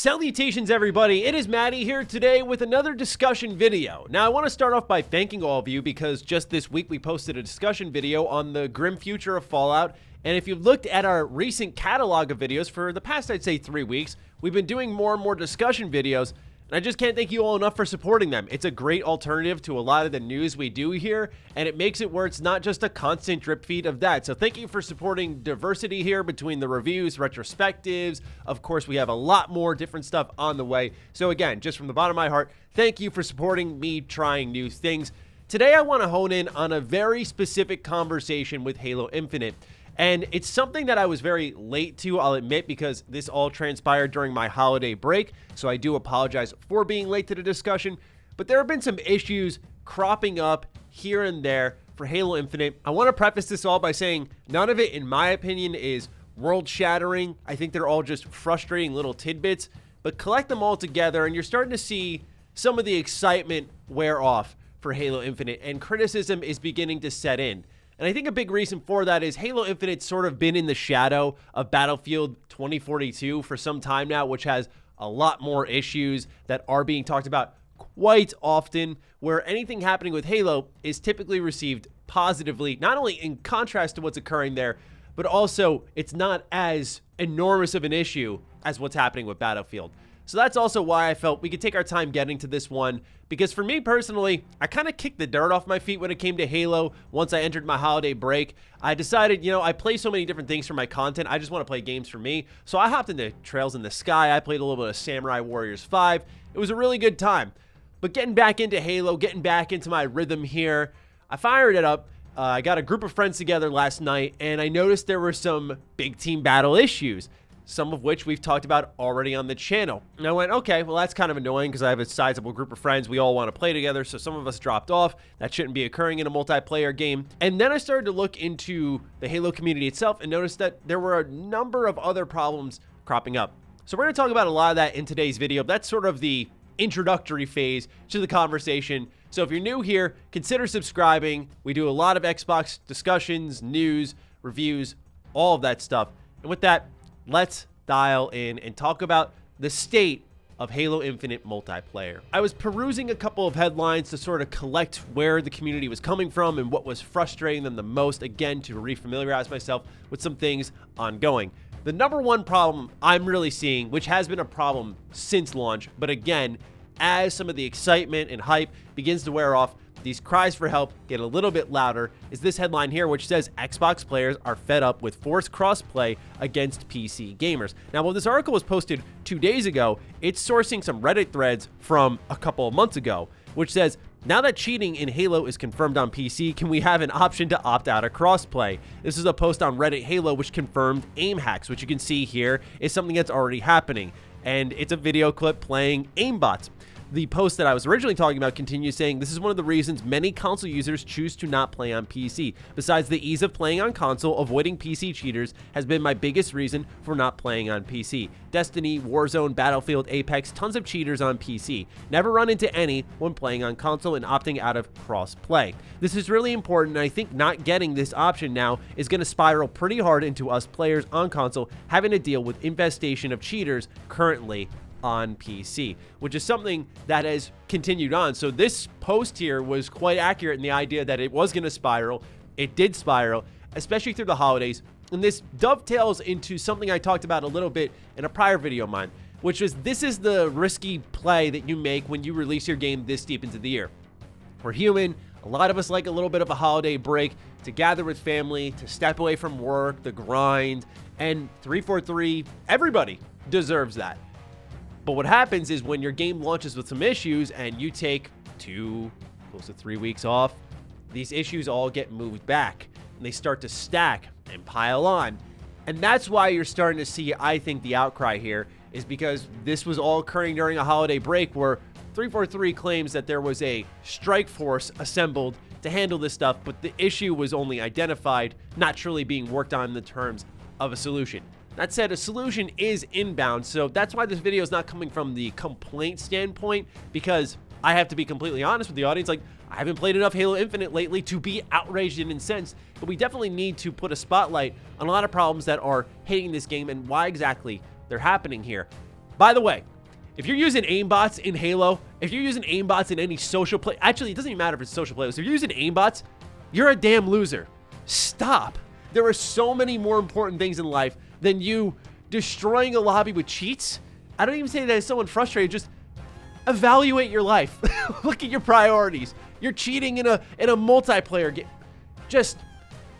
Salutations everybody, it is Matty here today with another discussion video. Now I want to start off by thanking all of you because just this week we posted a discussion video on the grim future of Fallout, and if you've looked at our recent catalog of videos for the past, I'd say 3 weeks, we've been doing more and more discussion videos, and I just can't thank you all enough for supporting them. It's a great alternative to a lot of the news we do here, and it makes it where it's not just a constant drip feed of that. So thank you for supporting diversity here between the reviews, retrospectives. Of course, we have a lot more different stuff on the way. So again, just from the bottom of my heart, thank you for supporting me trying new things. Today, I want to hone in on a very specific conversation with Halo Infinite. And it's something that I was very late to, I'll admit, because this all transpired during my holiday break. So I do apologize for being late to the discussion. But there have been some issues cropping up here and there for Halo Infinite. I want to preface this all by saying none of it, in my opinion, is world-shattering. I think they're all just frustrating little tidbits. But collect them all together, and you're starting to see some of the excitement wear off for Halo Infinite. And criticism is beginning to set in. And I think a big reason for that is Halo Infinite's sort of been in the shadow of Battlefield 2042 for some time now, which has a lot more issues that are being talked about quite often, where anything happening with Halo is typically received positively, not only in contrast to what's occurring there, but also it's not as enormous of an issue as what's happening with Battlefield. So that's also why I felt we could take our time getting to this one, because for me personally, I kind of kicked the dirt off my feet when it came to Halo once I entered my holiday break. I decided, I play so many different things for my content, I just want to play games for me. So I hopped into Trails in the Sky, I played a little bit of Samurai Warriors 5. It was a really good time. But getting back into Halo, getting back into my rhythm here, I fired it up. I got a group of friends together last night, and I noticed there were some big team battle issues, some of which we've talked about already on the channel. And I went, okay, well, that's kind of annoying because I have a sizable group of friends. We all want to play together, so some of us dropped off. That shouldn't be occurring in a multiplayer game. And then I started to look into the Halo community itself and noticed that there were a number of other problems cropping up. So we're going to talk about a lot of that in today's video. That's sort of the introductory phase to the conversation. So if you're new here, consider subscribing. We do a lot of Xbox discussions, news, reviews, all of that stuff. And with that, let's dial in and talk about the state of Halo Infinite multiplayer. I was perusing a couple of headlines to sort of collect where the community was coming from and what was frustrating them the most, again, to refamiliarize myself with some things ongoing. The number one problem I'm really seeing, which has been a problem since launch, but again, as some of the excitement and hype begins to wear off, these cries for help get a little bit louder, is this headline here, which says Xbox players are fed up with forced crossplay against PC gamers. Now, while this article was posted 2 days ago, it's sourcing some Reddit threads from a couple of months ago, which says, now that cheating in Halo is confirmed on PC, can we have an option to opt out of crossplay? This is a post on Reddit Halo which confirmed aim hacks, which you can see here is something that's already happening. And it's a video clip playing aimbots. The post that I was originally talking about continues saying, this is one of the reasons many console users choose to not play on PC. Besides the ease of playing on console, avoiding PC cheaters has been my biggest reason for not playing on PC. Destiny, Warzone, Battlefield, Apex, tons of cheaters on PC. Never run into any when playing on console and opting out of cross-play. This is really important, and I think not getting this option now is going to spiral pretty hard into us players on console having to deal with infestation of cheaters currently on PC, which is something that has continued on. So this post here was quite accurate in the idea that it was going to spiral. It did spiral, especially through the holidays. And this dovetails into something I talked about a little bit in a prior video of mine, which is this is the risky play that you make when you release your game this deep into the year. We're human. A lot of us like a little bit of a holiday break to gather with family, to step away from work, the grind, and 343, everybody deserves that. But what happens is when your game launches with some issues and you take 2, close to 3 weeks off, these issues all get moved back and they start to stack and pile on. And that's why you're starting to see, I think, the outcry here is because this was all occurring during a holiday break where 343 claims that there was a strike force assembled to handle this stuff, but the issue was only identified, not truly being worked on in the terms of a solution. That said, a solution is inbound, so that's why this video is not coming from the complaint standpoint, because I have to be completely honest with the audience. Like, I haven't played enough Halo Infinite lately to be outraged and incensed, but we definitely need to put a spotlight on a lot of problems that are hitting this game and why exactly they're happening here. By the way, If you're using aimbots in Halo, if you're using aimbots in any social play, actually, it doesn't even matter if it's social playlist. If you're using aimbots, you're a damn loser. Stop. There are so many more important things in life than you destroying a lobby with cheats. I don't even say that as someone frustrated. Just evaluate your life. Look at your priorities. You're cheating in a multiplayer game. Just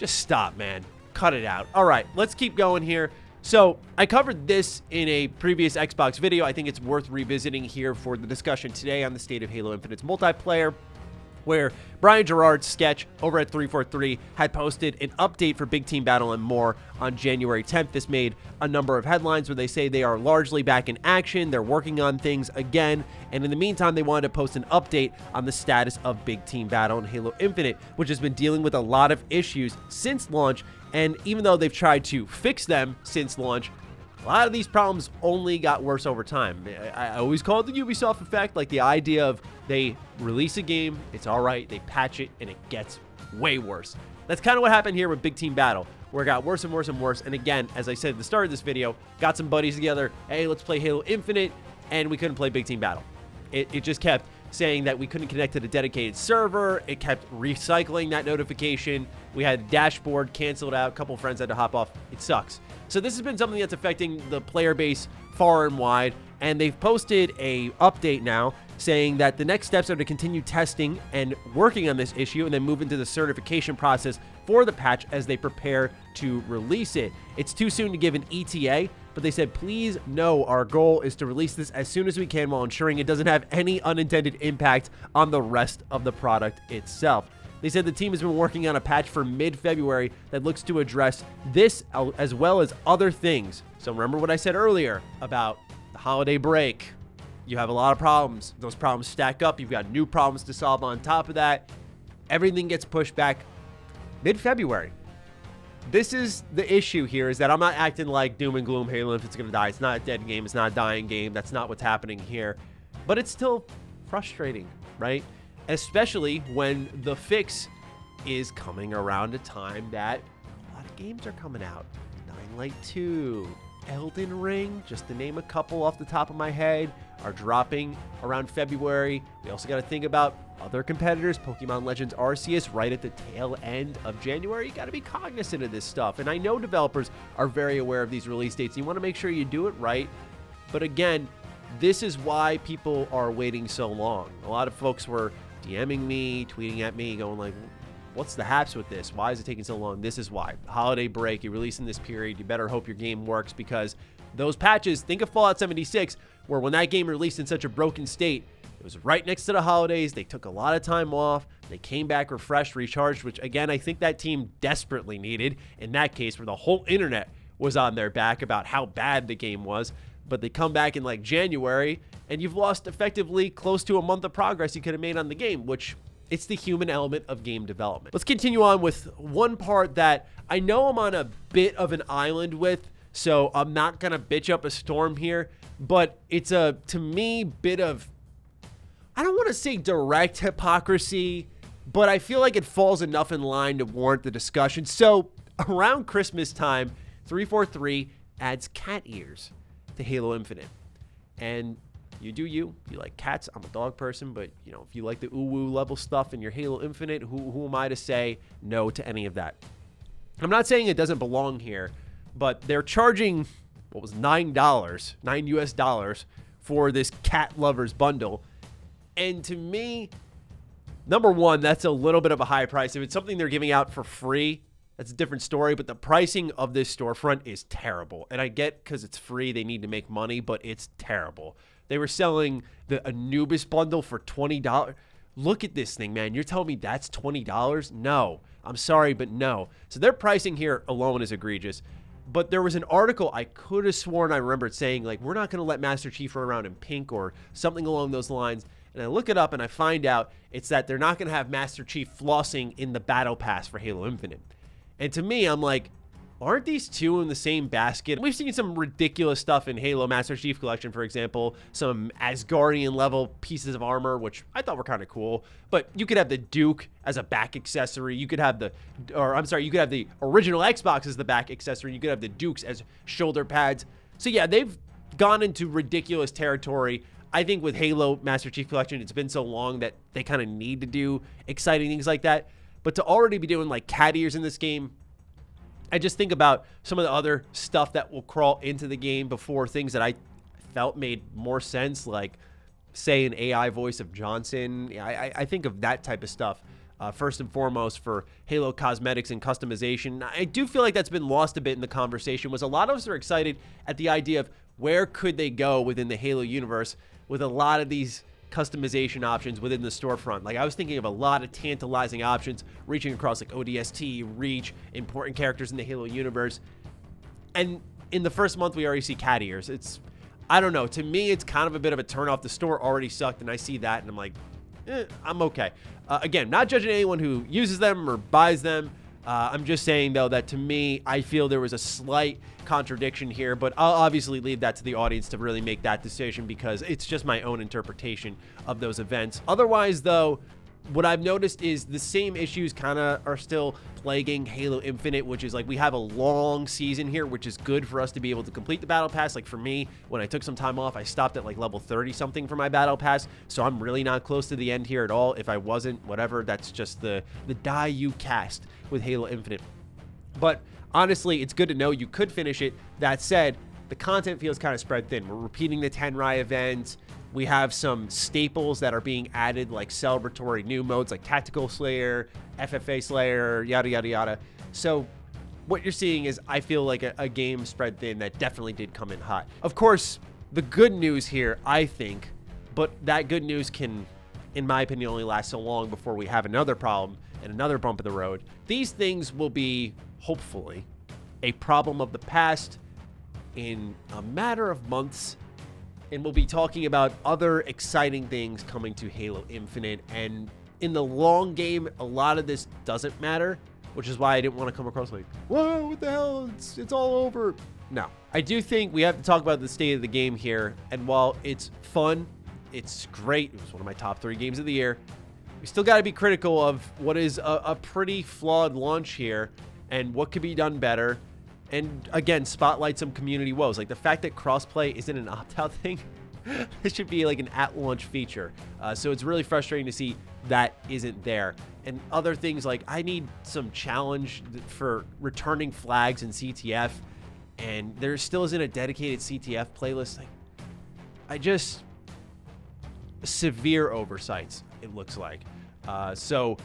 stop, man. Cut it out. All right, let's keep going here. So I covered this in a previous Xbox video. I think it's worth revisiting here for the discussion today on the state of Halo Infinite's multiplayer, where Brian Gerard's sketch over at 343 had posted an update for Big Team Battle and more on January 10th. This made a number of headlines where they say they are largely back in action. They're working on things again. And in the meantime, they wanted to post an update on the status of Big Team Battle and Halo Infinite, which has been dealing with a lot of issues since launch. And even though they've tried to fix them since launch, a lot of these problems only got worse over time. I always call it the Ubisoft effect, like the idea of they release a game, it's all right, they patch it, and it gets way worse. That's kind of what happened here with Big Team Battle, where it got worse and worse and worse. And again, as I said at the start of this video, got some buddies together, hey, let's play Halo Infinite, and we couldn't play Big Team Battle. It just kept saying that we couldn't connect to the dedicated server. It kept recycling that notification. We had the dashboard canceled out. A couple friends had to hop off. It sucks. So this has been something that's affecting the player base far and wide, and they've posted a update now saying that the next steps are to continue testing and working on this issue and then move into the certification process for the patch as they prepare to release it. It's too soon to give an ETA, but they said, please know our goal is to release this as soon as we can while ensuring it doesn't have any unintended impact on the rest of the product itself. They said the team has been working on a patch for mid-February that looks to address this as well as other things. So remember what I said earlier about the holiday break. You have a lot of problems. Those problems stack up. You've got new problems to solve on top of that. Everything gets pushed back mid-February. This is the issue here, is that I'm not acting like doom and gloom Halo Infinite's going to die. It's not a dead game. It's not a dying game. That's not what's happening here. But it's still frustrating, right? Especially when the fix is coming around a time that a lot of games are coming out. Dying Light 2, Elden Ring, just to name a couple off the top of my head, are dropping around February. We also got to think about other competitors. Pokemon Legends Arceus right at the tail end of January. You got to be cognizant of this stuff. And I know developers are very aware of these release dates. You want to make sure you do it right. But again, this is why people are waiting so long. A lot of folks were DMing me, tweeting at me, going like, what's the haps with this? Why is it taking so long? This is why. Holiday break, you release in this period, you better hope your game works, because those patches, think of Fallout 76, where when that game released in such a broken state, it was right next to the holidays. They took a lot of time off. They came back refreshed, recharged, which again, I think that team desperately needed in that case, where the whole internet was on their back about how bad the game was. But they come back in like January, and you've lost effectively close to a month of progress you could have made on the game, which it's the human element of game development. Let's continue on with one part that I know I'm on a bit of an island with, so I'm not going to bitch up a storm here, but it's a, to me, bit of, I don't want to say direct hypocrisy, but I feel like it falls enough in line to warrant the discussion. So around Christmas time, 343 adds cat ears to Halo Infinite. And you do you like cats. I'm a dog person, but you know, if you like the ooh-woo level stuff in your Halo Infinite, who am I to say no to any of that? I'm not saying it doesn't belong here, but they're charging, what was $9 US for this cat lovers bundle. And to me, number one, that's a little bit of a high price. If it's something they're giving out for free, that's a different story, but the pricing of this storefront is terrible. And I get because it's free, they need to make money, but it's terrible. They were selling the Anubis bundle for $20. Look at this thing, man. You're telling me that's $20? No. I'm sorry, but no. So their pricing here alone is egregious. But there was an article I could have sworn I remembered saying, like, we're not going to let Master Chief run around in pink or something along those lines. And I look it up and I find out it's that they're not going to have Master Chief flossing in the Battle Pass for Halo Infinite. And to me, I'm like, aren't these two in the same basket? We've seen some ridiculous stuff in Halo Master Chief Collection, for example, some Asgardian level pieces of armor, which I thought were kind of cool. But you could have the Duke as a back accessory. You could have the, or I'm sorry, you could have the original Xbox as the back accessory. You could have the Dukes as shoulder pads. So yeah, they've gone into ridiculous territory. I think with Halo Master Chief Collection, it's been so long that they kind of need to do exciting things like that. But to already be doing like cat ears in this game, I just think about some of the other stuff that will crawl into the game before things that I felt made more sense, like, say, an AI voice of Johnson. I think of that type of stuff. First and foremost for Halo cosmetics and customization. I do feel like that's been lost a bit in the conversation, was a lot of us are excited at the idea of where could they go within the Halo universe with a lot of these customization options within the storefront. Like, I was thinking of a lot of tantalizing options reaching across like ODST, Reach, important characters in the Halo universe. And in the first month, we already see cat ears. It's, I don't know. To me, it's kind of a bit of a turnoff. The store already sucked, and I see that, and I'm like, I'm okay. Again, not judging anyone who uses them or buys them. I'm just saying, though, that to me, I feel there was a slight contradiction here, but I'll obviously leave that to the audience to really make that decision because it's just my own interpretation of those events. Otherwise, though, what I've noticed is the same issues kind of are still plaguing Halo Infinite, which is like we have a long season here, which is good for us to be able to complete the battle pass. Like for me, when I took some time off, I stopped at like level 30 something for my battle pass, so I'm really not close to the end here at all. If I wasn't, whatever, that's just the die you cast with Halo Infinite. But honestly, it's good to know you could finish it. That said, the content feels kind of spread thin. We're repeating the Tenrai event. We have some staples that are being added, like celebratory new modes like Tactical Slayer, FFA Slayer, yada, yada, yada. So what you're seeing is, I feel like a game spread thin that definitely did come in hot. Of course, the good news here, I think, but that good news can, in my opinion, only last so long before we have another problem and another bump in the road. These things will be, hopefully, a problem of the past in a matter of months. And we'll be talking about other exciting things coming to Halo Infinite. And in the long game, a lot of this doesn't matter, which is why I didn't want to come across like, whoa, what the hell? It's all over. No, I do think we have to talk about the state of the game here. And while it's fun, it's great. It was one of my top 3 games of the year. We still got to be critical of what is a pretty flawed launch here and what could be done better. And again, spotlight some community woes. Like the fact that crossplay isn't an opt-out thing. It should be like an at-launch feature. So it's really frustrating to see that isn't there. And other things like I need some challenge for returning flags in CTF. And there still isn't a dedicated CTF playlist. Like, severe oversights, it looks like. So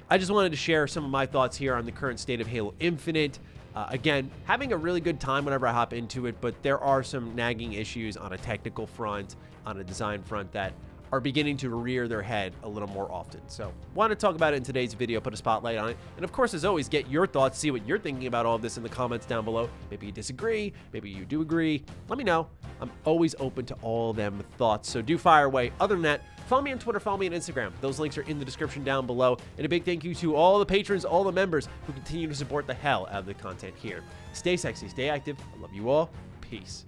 I just wanted to share some of my thoughts here on the current state of Halo Infinite. Again, having a really good time whenever I hop into it, but there are some nagging issues on a technical front, on a design front that are beginning to rear their head a little more often. So wanted to talk about it in today's video, put a spotlight on it. And of course, as always, get your thoughts, see what you're thinking about all of this in the comments down below. Maybe you disagree, maybe you do agree. Let me know. I'm always open to all them thoughts, so do fire away. Other than that, follow me on Twitter, follow me on Instagram. Those links are in the description down below. And a big thank you to all the patrons, all the members who continue to support the hell out of the content here. Stay sexy, stay active. I love you all. Peace.